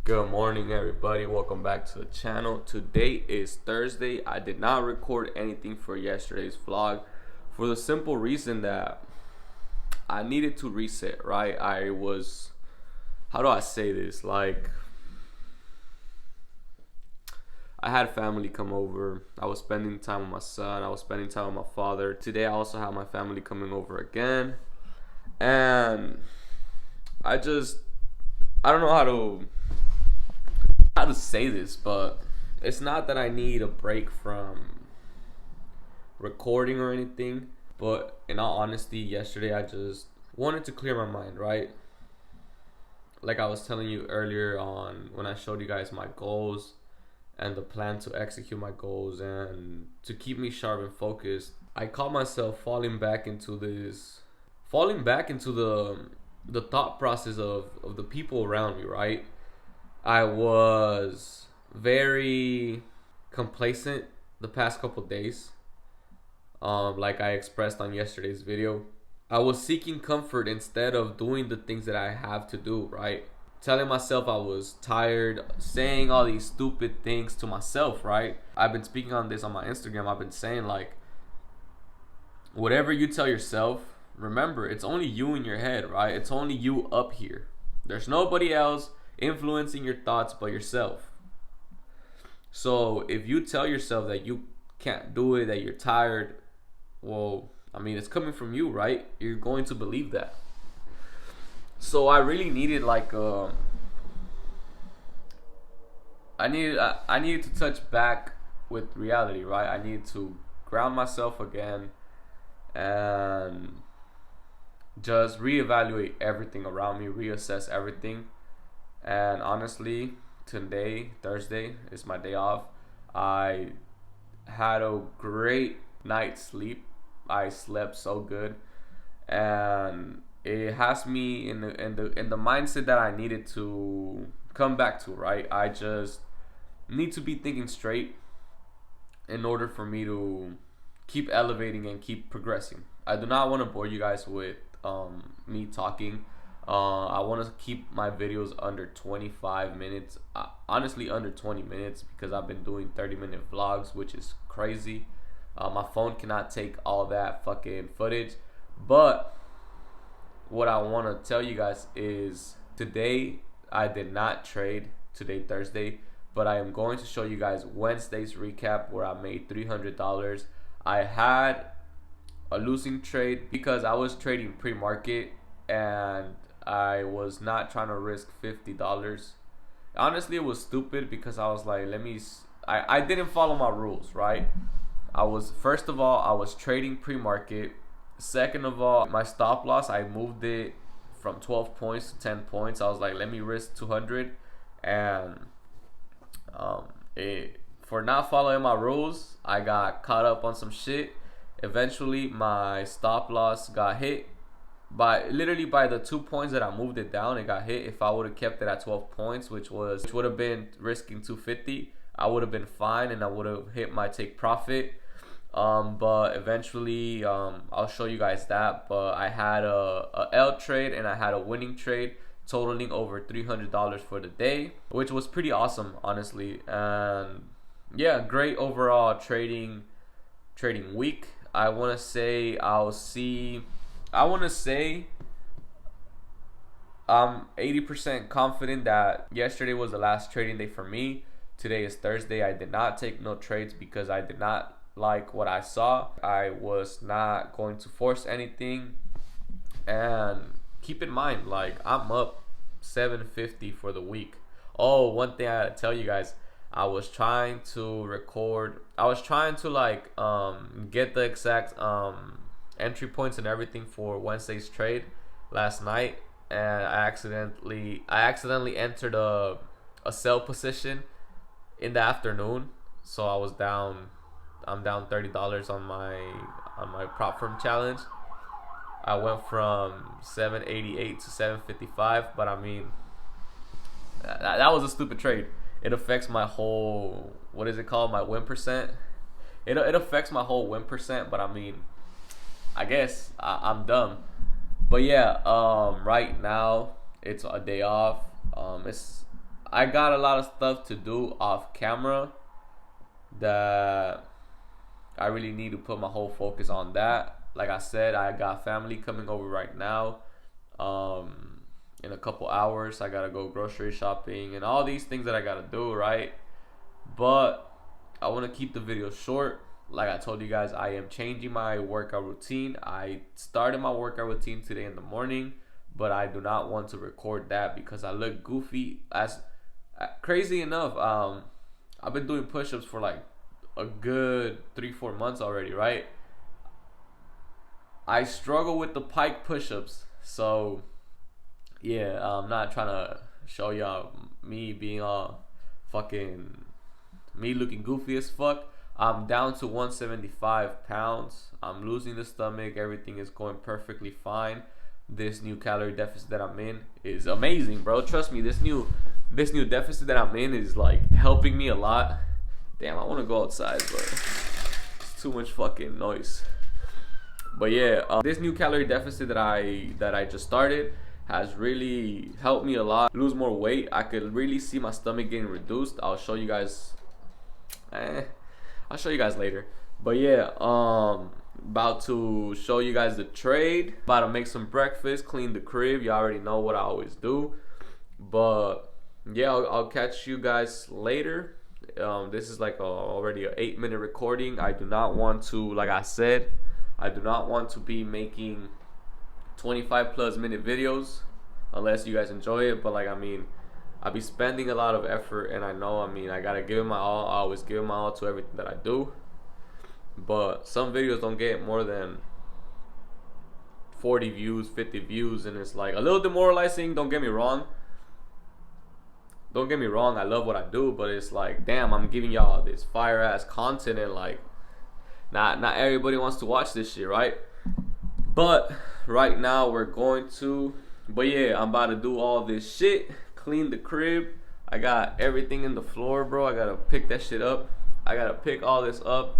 Good morning, everybody. Welcome back to the channel. Today is Thursday. I did not record anything for yesterday's vlog for the simple reason that I needed to reset, right? How do I say this? Like, I had family come over. I was spending time with my son. I was spending time with my father. Today, I also have my family coming over again. And I don't know how to say this, but it's not that I need a break from recording or anything, but in all honesty, yesterday I just wanted to clear my mind, right? Like I was telling you earlier on when I showed you guys my goals and the plan to execute my goals and to keep me sharp and focused, I caught myself falling back into the thought process of the people around me, right? I was very complacent the past couple days. Like I expressed on yesterday's video, I was seeking comfort instead of doing the things that I have to do, right? Telling myself I was tired, saying all these stupid things to myself, right? I've been speaking on this on my Instagram. I've been saying, like, whatever you tell yourself, remember, it's only you in your head, right? It's only you up here. There's nobody else influencing your thoughts but yourself. So if you tell yourself that you can't do it, that you're tired, well, I mean, it's coming from you, right? You're going to believe that. So I really needed I needed to touch back with reality, right? I needed to ground myself again and just reevaluate everything around me, reassess everything. And honestly, today, Thursday, is my day off. I had a great night's sleep. I slept so good, and it has me in the mindset that I needed to come back to. Right, I just need to be thinking straight in order for me to keep elevating and keep progressing. I do not want to bore you guys with me talking. I want to keep my videos under 25 minutes. Honestly, under 20 minutes, because I've been doing 30-minute vlogs, which is crazy. My phone cannot take all that fucking footage. But what I want to tell you guys is today I did not trade, today Thursday, but I am going to show you guys Wednesday's recap where I made $300. I had a losing trade because I was trading pre-market and I was not trying to risk $50. Honestly, it was stupid because I was like, I didn't follow my rules, right? First of all, I was trading pre-market. Second of all, my stop loss, I moved it from 12 points to 10 points. I was like, let me risk 200. And for not following my rules, I got caught up on some shit. Eventually, my stop loss got hit. Literally by the 2 points that I moved it down, it got hit. If I would have kept it at 12 points, which would have been risking 250, I would have been fine and I would have hit my take profit. But eventually, I'll show you guys that. But I had a L trade and I had a winning trade, totaling over $300 for the day, which was pretty awesome, honestly. And yeah, great overall trading week. I want to say I'm 80% confident that yesterday was the last trading day for me. Today is Thursday. I did not take no trades because I did not like what I saw. I was not going to force anything. And keep in mind, like, I'm up $750 for the week. Oh, one thing I gotta tell you guys, I was trying to get the exact entry points and everything for Wednesday's trade last night, and I accidentally entered a sell position in the afternoon, so I'm down $30 on my prop firm challenge. I went from 788 to 755, but I mean, that was a stupid trade. It affects my whole, what is it called, my win percent. It affects my whole win percent, but I mean, I guess I'm dumb. But yeah, right now it's a day off. I got a lot of stuff to do off camera that I really need to put my whole focus on that. Like I said, I got family coming over right now. In a couple hours, I gotta go grocery shopping and all these things that I gotta do, right? But I want to keep the video short. Like I told you guys, I am changing my workout routine. I started my workout routine today in the morning, but I do not want to record that because I look goofy. As crazy enough, I've been doing push-ups for like a good 3-4 months already, right? I struggle with the pike push-ups, so yeah, I'm not trying to show y'all me being all fucking me looking goofy as fuck. I'm down to 175 pounds. I'm losing the stomach. Everything is going perfectly fine. This new calorie deficit that I'm in is amazing, bro. Trust me, this new deficit that I'm in is like helping me a lot. Damn, I want to go outside, but it's too much fucking noise. But yeah, this new calorie deficit that I just started has really helped me a lot. Lose more weight. I could really see my stomach getting reduced. I'll show you guys. I'll show you guys later. But yeah, about to show you guys the trade. About to make some breakfast, clean the crib. You already know what I always do. But yeah, I'll catch you guys later. This is like already an 8-minute recording. I do not want to, like I said, I do not want to be making 25+ minute videos unless you guys enjoy it. But like, I mean, I be spending a lot of effort, and I know, I mean, I gotta give it my all. I always give it my all to everything that I do. But some videos don't get more than 40 views, 50 views, and it's like a little demoralizing. Don't get me wrong. Don't get me wrong, I love what I do, but it's like, damn, I'm giving y'all this fire ass content, and like, not everybody wants to watch this shit, right? But right now we're going to, but yeah, I'm about to do all this shit, clean the crib. I got everything in the floor, bro. I gotta pick that shit up. I gotta pick all this up,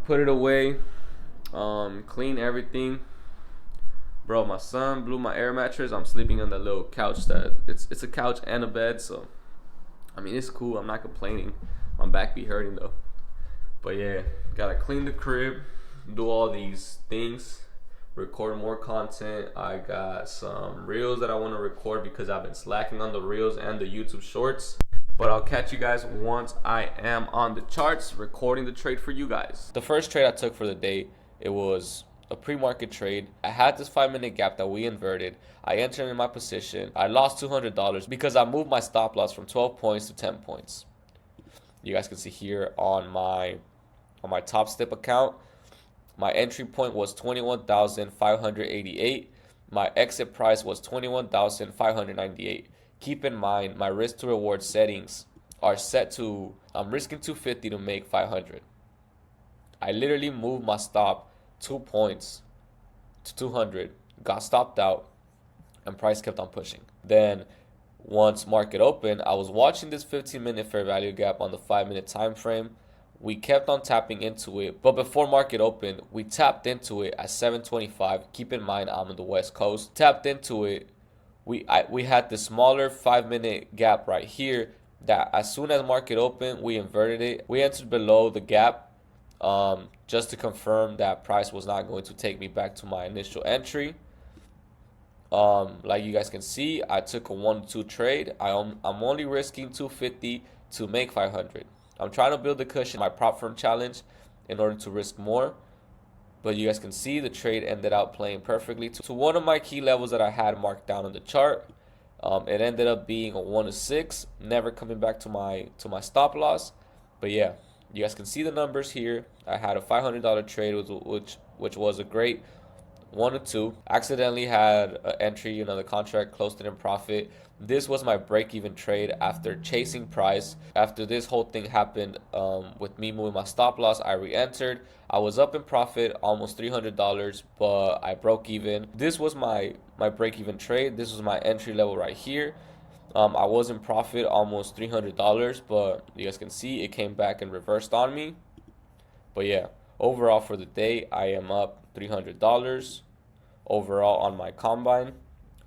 put it away, clean everything. Bro, my son blew my air mattress. I'm sleeping on the little couch that it's a couch and a bed, so I mean, it's cool. I'm not complaining. My back be hurting though. But yeah, gotta clean the crib, do all these things, record more content. I got some reels that I want to record because I've been slacking on the reels and the YouTube shorts. But I'll catch you guys once I am on the charts recording the trade for you guys. The first trade I took for the day, it was a pre-market trade. I had this 5-minute gap that we inverted. I entered in my position. I lost $200 because I moved my stop loss from 12 points to 10 points. You guys can see here on my Top Step account, my entry point was 21,588. My exit price was 21,598. Keep in mind, my risk to reward settings are set to, I'm risking 250 to make 500. I literally moved my stop 2 points to 200, got stopped out, and price kept on pushing. Then once market opened, I was watching this 15-minute fair value gap on the 5-minute time frame. We kept on tapping into it, but before market opened, we tapped into it at 7:25. Keep in mind, I'm on the West Coast. Tapped into it. We had the smaller 5-minute gap right here that as soon as market opened, we inverted it. We entered below the gap just to confirm that price was not going to take me back to my initial entry. Like you guys can see, I took a 1-2 trade. I'm only risking 250 to make 500. I'm trying to build a cushion, my prop firm challenge, in order to risk more. But you guys can see the trade ended up playing perfectly to one of my key levels that I had marked down on the chart. It ended up being a 1-6, never coming back to my stop loss. But yeah, you guys can see the numbers here. I had a $500 trade, which was a great 1-2. Accidentally had an entry, the contract closed it in profit. This was my break-even trade after chasing price. After this whole thing happened with me moving my stop loss, I re-entered. I was up in profit almost $300, but I broke even. This was my break-even trade. This was my entry level right here. I was in profit almost $300, but you guys can see it came back and reversed on me. But yeah, overall for the day, I am up $300. Overall on my combine,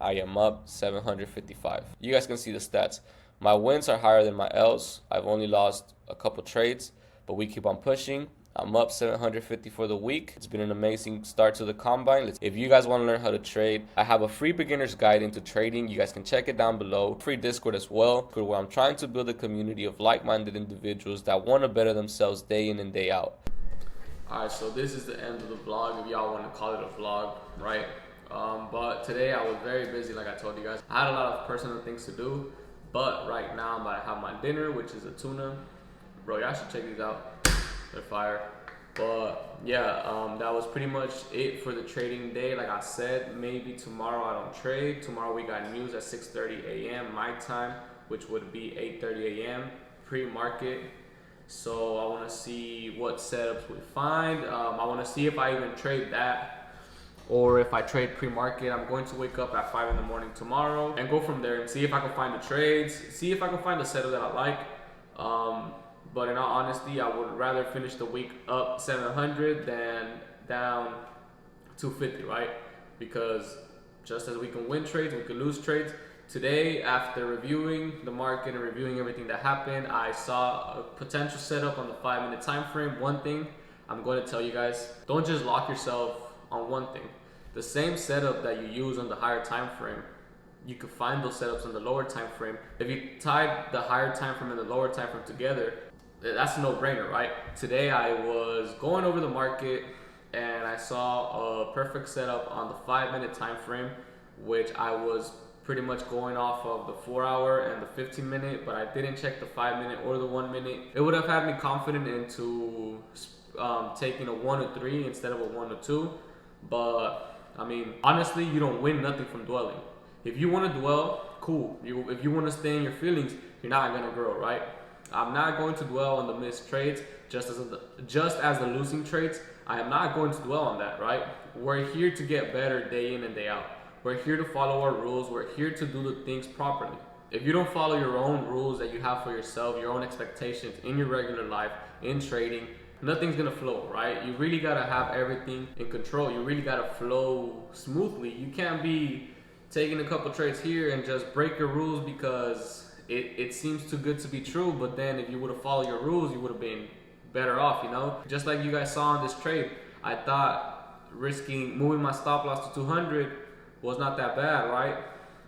I am up $755. You guys can see the stats. My wins are higher than my L's. I've only lost a couple trades, but we keep on pushing. I'm up 750 for the week. It's been an amazing start to the combine. If you guys want to learn how to trade, I have a free beginner's guide into trading. You guys can check it down below. Free Discord as well, where I'm trying to build a community of like-minded individuals that want to better themselves day in and day out. Alright, so this is the end of the vlog, if y'all want to call it a vlog, right? But today I was very busy, like I told you guys. I had a lot of personal things to do, but right now I'm about to have my dinner, which is a tuna. Bro, y'all should check these out. They're fire. But yeah, that was pretty much it for the trading day. Like I said, maybe tomorrow I don't trade. Tomorrow we got news at 6:30 a.m. my time, which would be 8:30 a.m. pre-market. So I want to see what setups we find. I want to see if I even trade that, or if I trade pre-market. I'm going to wake up at 5 in the morning tomorrow and go from there and see if I can find the trades, see if I can find a setup that I like. But in all honesty, I would rather finish the week up 700 than down 250, right? Because just as we can win trades, we can lose trades. Today, after reviewing the market and reviewing everything that happened, I saw a potential setup on the 5-minute time frame. One thing I'm going to tell you guys, don't just lock yourself on one thing. The same setup that you use on the higher time frame, you can find those setups on the lower time frame. If you tie the higher time frame and the lower time frame together, that's a no-brainer, right? Today I was going over the market and I saw a perfect setup on the 5-minute time frame, which I was pretty much going off of the 4-hour and the 15-minute, but I didn't check the 5-minute or the 1-minute. It would have had me confident into taking a 1 or 3 instead of a 1 or 2. But I mean, honestly, you don't win nothing from dwelling. If you want to dwell, cool. If you want to stay in your feelings, you're not gonna grow, right? I'm not going to dwell on the missed trades, just as the losing trades. I am not going to dwell on that, right? We're here to get better day in and day out. We're here to follow our rules. We're here to do the things properly. If you don't follow your own rules that you have for yourself, your own expectations in your regular life, in trading, nothing's gonna flow, right? You really gotta have everything in control. You really gotta flow smoothly. You can't be taking a couple trades here and just break your rules because it seems too good to be true. But then if you would have followed your rules, you would have been better off, you know? Just like you guys saw in this trade, I thought moving my stop loss to 200 was not that bad, right?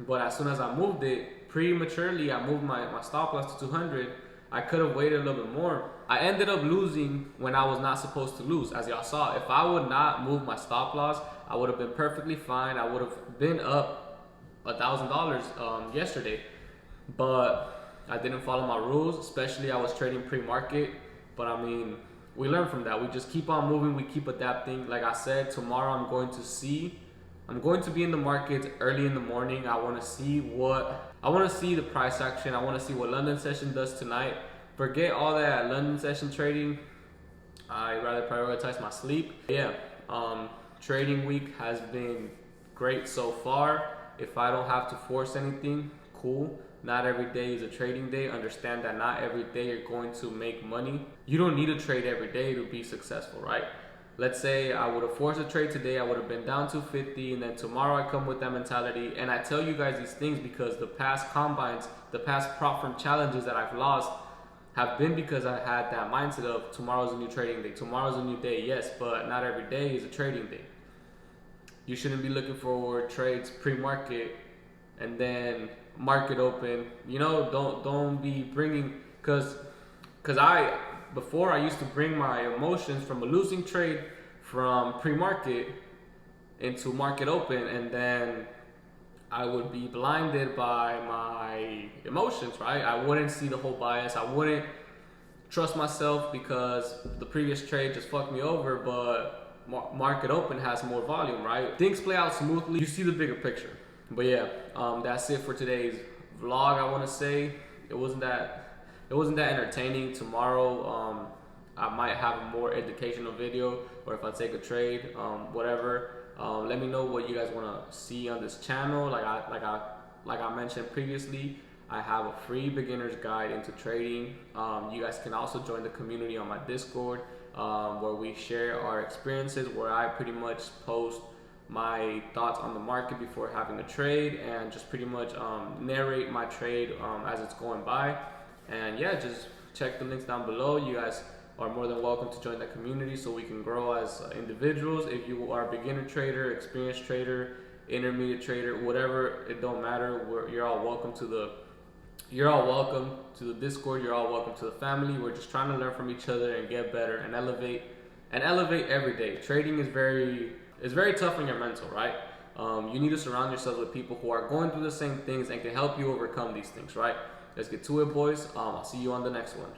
But as soon as I moved it, prematurely, I moved my stop loss to 200. I could have waited a little bit more. I ended up losing when I was not supposed to lose, as y'all saw. If I would not move my stop loss, I would have been perfectly fine. I would have been up $1,000 yesterday. But I didn't follow my rules, especially I was trading pre-market. But I mean, we learn from that. We just keep on moving, we keep adapting. Like I said, tomorrow I'm going to be in the market early in the morning. I want to see the price action. I want to see what London session does tonight. Forget all that London session trading. I rather prioritize my sleep. Yeah, trading week has been great so far. If I don't have to force anything, cool. Not every day is a trading day. Understand that not every day you're going to make money. You don't need to trade every day to be successful, right? Let's say I would have forced a trade today, I would have been down 250, and then tomorrow I come with that mentality. And I tell you guys these things because the past combines, the past prop firm challenges that I've lost have been because I had that mindset of tomorrow's a new trading day. Tomorrow's a new day, yes, but not every day is a trading day. You shouldn't be looking for trades pre-market and then market open. You know, don't be bringing, because before I used to bring my emotions from a losing trade from pre-market into market open, and then I would be blinded by my emotions, right? I wouldn't see the whole bias. I wouldn't trust myself because the previous trade just fucked me over, but market open has more volume, right? Things play out smoothly. You see the bigger picture. But yeah, that's it for today's vlog. I want to say it wasn't that entertaining. Tomorrow I might have a more educational video, or if I take a trade, whatever. Let me know what you guys want to see on this channel. Like I mentioned previously, I have a free beginner's guide into trading. You guys can also join the community on my Discord, where we share our experiences, where I pretty much post my thoughts on the market before having a trade, and just pretty much narrate my trade as it's going by. And yeah, just check the links down below. You guys are more than welcome to join that community so we can grow as individuals. If you are a beginner trader, experienced trader, intermediate trader, whatever, it don't matter. You're all welcome to the Discord. You're all welcome to the family. We're just trying to learn from each other and get better and elevate every day. Trading is very tough on your mental, right? You need to surround yourself with people who are going through the same things and can help you overcome these things, right? Let's get to it, boys. I'll see you on the next one.